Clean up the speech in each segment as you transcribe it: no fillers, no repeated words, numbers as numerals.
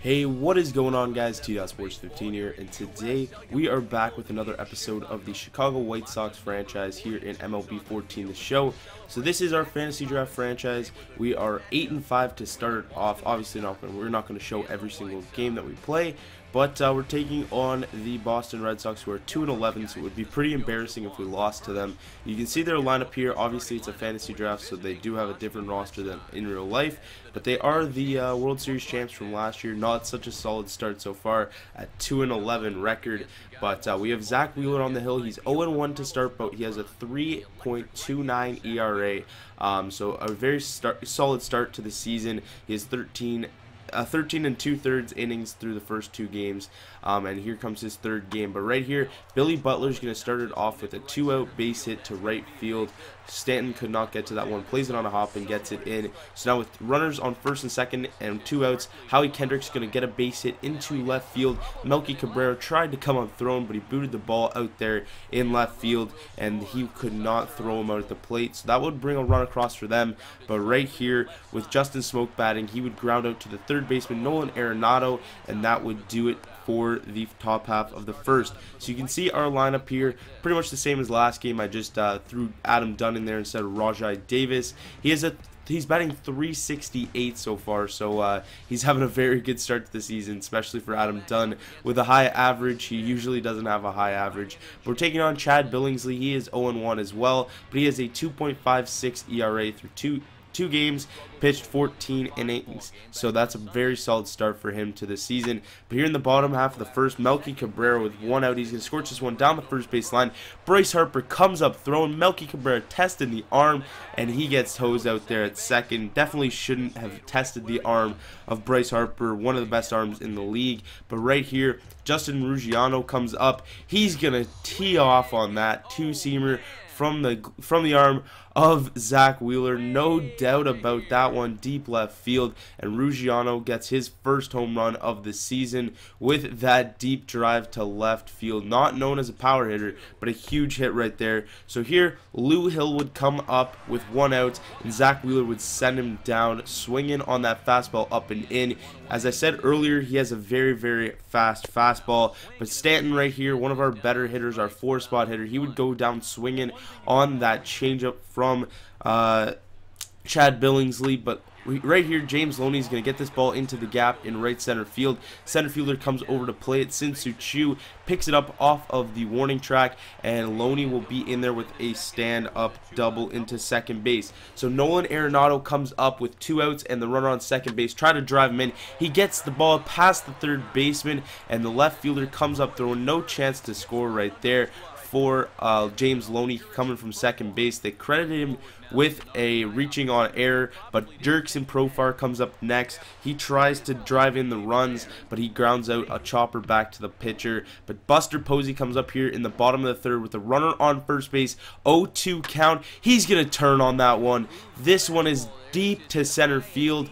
Hey, what is going on, guys? T.Sports15 here, and today we are back with another episode of the Chicago White Sox franchise here in MLB 14, the show. So this is our fantasy draft franchise. We are 8-5 to start it off. Obviously, we're not going to show every single game that we play, but we're taking on the Boston Red Sox, who are 2-11, so it would be pretty embarrassing if we lost to them. You can see their lineup here. Obviously, it's a fantasy draft, so they do have a different roster than in real life, but they are the World Series champs from last year. Not such a solid start so far at 2-11 record, but we have Zach Wheeler on the hill. He's 0-1 to start, but he has a 3.29 ERA, so a very solid start to the season. He has 13 and 2/3 innings through the first two games, and here comes his third game. But right here, Billy Butler's going to start it off with a 2-out base hit to right field. Stanton could not get to that one, plays it on a hop and gets it in. So now with runners on first and second and 2 outs, Howie Kendrick's going to get a base hit into left field. Melky Cabrera tried to come on thrown, but he booted the ball out there in left field, and he could not throw him out at the plate. So that would bring a run across for them. But right here, with Justin Smoke batting, he would ground out to the third baseman, Nolan Arenado, and that would do it for the top half of the first. So you can see our lineup here, pretty much the same as last game. I just threw Adam Dunn in there instead of Rajai Davis. He's batting .368 so far, so he's having a very good start to the season, especially for Adam Dunn. With a high average, he usually doesn't have a high average. But we're taking on Chad Billingsley. He is 0-1 as well, but he has a 2.56 ERA through two games, pitched 14 innings, so that's a very solid start for him to the season. But here in the bottom half of the first, Melky Cabrera with 1 out, he's going to scorch this one down the first base line. Bryce Harper comes up throwing. Melky Cabrera tested the arm, and he gets hosed out there at second. Definitely shouldn't have tested the arm of Bryce Harper, one of the best arms in the league. But right here, Justin Ruggiano comes up. He's going to tee off on that two-seamer from the arm of Zach Wheeler. No doubt about that one, deep left field, and Ruggiano gets his first home run of the season with that deep drive to left field. Not known as a power hitter, but a huge hit right there. So here, Lou Hill would come up with 1 out, and Zach Wheeler would send him down, swinging on that fastball up and in. As I said earlier, he has a very, very fast fastball, but Stanton right here, one of our better hitters, our 4-spot hitter, he would go down swinging on that changeup from Chad Billingsley. But right here, James Loney is going to get this ball into the gap in right center field. Center fielder comes over to play it. Sin-Soo Choo picks it up off of the warning track, and Loney will be in there with a stand-up double into second base. So Nolan Arenado comes up with 2 outs and the runner on second base. Try to drive him in. He gets the ball past the third baseman, and the left fielder comes up throwing. No chance to score right there for James Loney coming from second base. They credited him with a reaching on error, but Jurickson Profar comes up next. He tries to drive in the runs, but he grounds out a chopper back to the pitcher. But Buster Posey comes up here in the bottom of the third with a runner on first base. 0-2 count. He's going to turn on that one. This one is deep to center field.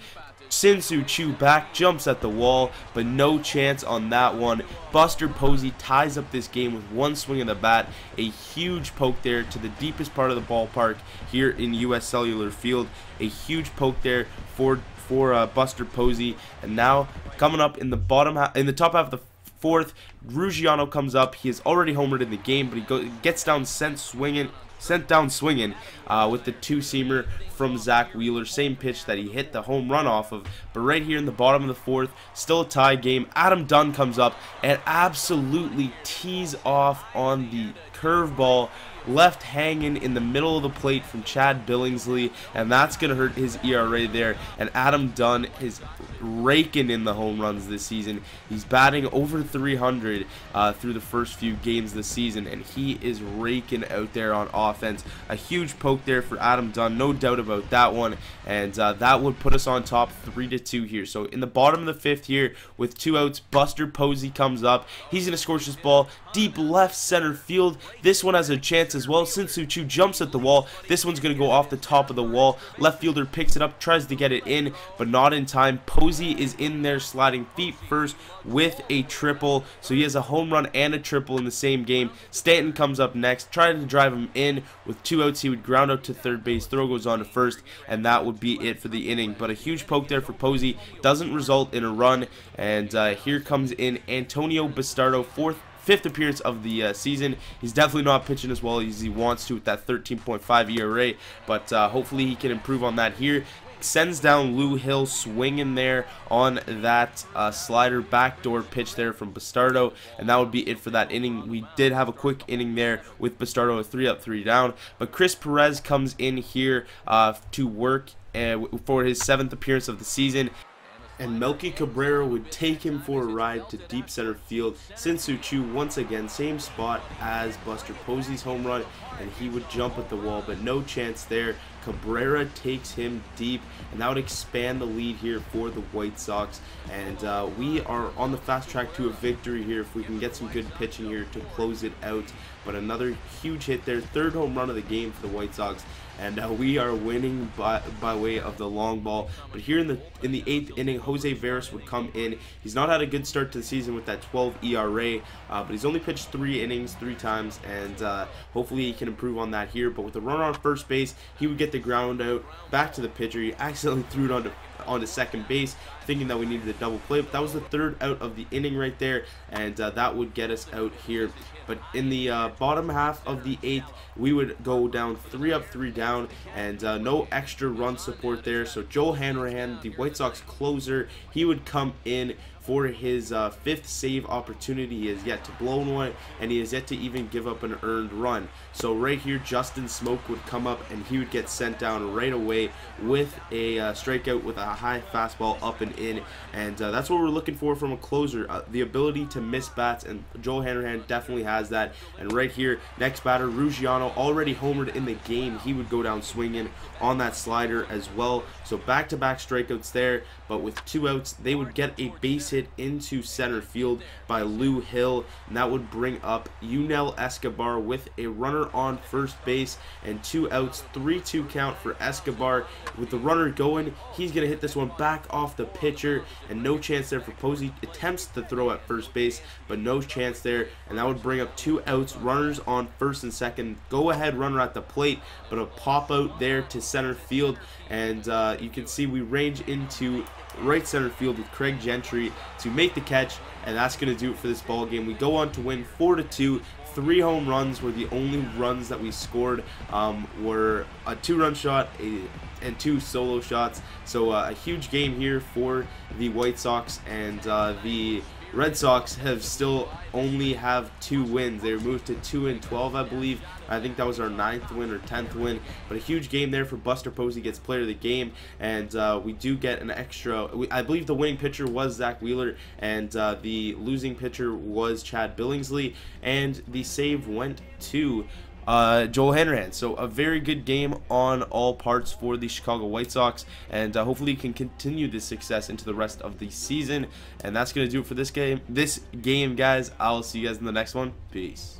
Sin-Soo Choo back, jumps at the wall, but no chance on that one. Buster Posey ties up this game with 1 swing of the bat. A huge poke there to the deepest part of the ballpark here in US Cellular Field. A huge poke there for Buster Posey. And now coming up in the top half of the fourth, Ruggiano comes up. He has already homered in the game, but he gets down sent down swinging with the two-seamer from Zach Wheeler. Same pitch that he hit the home run off of. But right here in the bottom of the fourth, still a tie game. Adam Dunn comes up and absolutely tees off on the curveball, left hanging in the middle of the plate from Chad Billingsley, and that's going to hurt his ERA there. And Adam Dunn is raking in the home runs this season. He's batting over 300 through the first few games this season, and he is raking out there on offense. A huge poke there for Adam Dunn, no doubt about that one, and that would put us on top 3-2 here. So in the bottom of the fifth here, with 2 outs, Buster Posey comes up. He's going to scorch this ball deep left center field. This one has a chance as well. Shin-Soo Choo jumps at the wall. This one's going to go off the top of the wall. Left fielder picks it up, tries to get it in, but not in time. Posey is in there sliding feet first with a triple. So he has a home run and a triple in the same game. Stanton comes up next, trying to drive him in. With 2 outs, he would ground out to third base. Throw goes on to first, and that would be it for the inning. But a huge poke there for Posey doesn't result in a run. And here comes in Antonio Bastardo, fifth appearance of the season. He's definitely not pitching as well as he wants to with that 13.5 ERA, but hopefully he can improve on that here. Sends down Lou Hill, swinging there on that slider backdoor pitch there from Bastardo, and that would be it for that inning. We did have a quick inning there with Bastardo, a 3 up, 3 down, but Chris Perez comes in here to work for his 7th appearance of the season. And Melky Cabrera would take him for a ride to deep center field. Shin-Soo Choo once again, same spot as Buster Posey's home run, and he would jump at the wall, but no chance there. Cabrera takes him deep, and that would expand the lead here for the White Sox. And we are on the fast track to a victory here if we can get some good pitching here to close it out. But another huge hit there, 3rd home run of the game for the White Sox, and we are winning by way of the long ball. But here in the 8th inning, Jose Veras would come in. He's not had a good start to the season with that 12 ERA, but he's only pitched 3 innings 3 times, and hopefully he can improve on that here. But with a runner on first base, he would get the ground out back to the pitcher. He accidentally threw it onto second base, thinking that we needed a double play, but that was the 3rd out of the inning right there, and that would get us out here. But in the bottom half of the 8th, we would go down 3 up, 3 down, and no extra run support there. So Joel Hanrahan, the White Sox closer, he would come in for his 5th save opportunity. He has yet to blow one, and he has yet to even give up an earned run. So right here, Justin Smoke would come up, and he would get sent down right away with a strikeout with a high fastball up and in. And that's what we're looking for from a closer, the ability to miss bats, and Joel Hanrahan definitely has that. And right here, next batter, Ruggiano, already homered in the game. He would go down swinging on that slider as well. So back-to-back strikeouts there, but with 2 outs, they would get a base hit into center field by Lou Hill, and that would bring up Yunel Escobar with a runner on first base, and 2 outs, 3-2 count for Escobar. With the runner going, he's going to hit this one back off the pitcher, and no chance there for Posey. Attempts to throw at first base, but no chance there, and that would bring up 2 outs, runners on first and second, go ahead runner at the plate, but a pop out there to center field. And you can see we range into right center field with Craig Gentry to make the catch, and that's going to do it for this ball game. We go on to win 4-2. 3 home runs were the only runs that we scored, were a 2-run shot and 2 solo shots. So a huge game here for the White Sox, and the Red Sox still only have 2 wins. They moved to 2-12, I believe. I think that was our 9th win or 10th win. But a huge game there for Buster Posey, gets player of the game, and we do get an extra. I believe the winning pitcher was Zach Wheeler, and the losing pitcher was Chad Billingsley, and the save went to Joel Hanrahan. So a very good game on all parts for the Chicago White Sox, and hopefully you can continue this success into the rest of the season. And that's going to do it for this game, guys. I'll see you guys in the next one. Peace.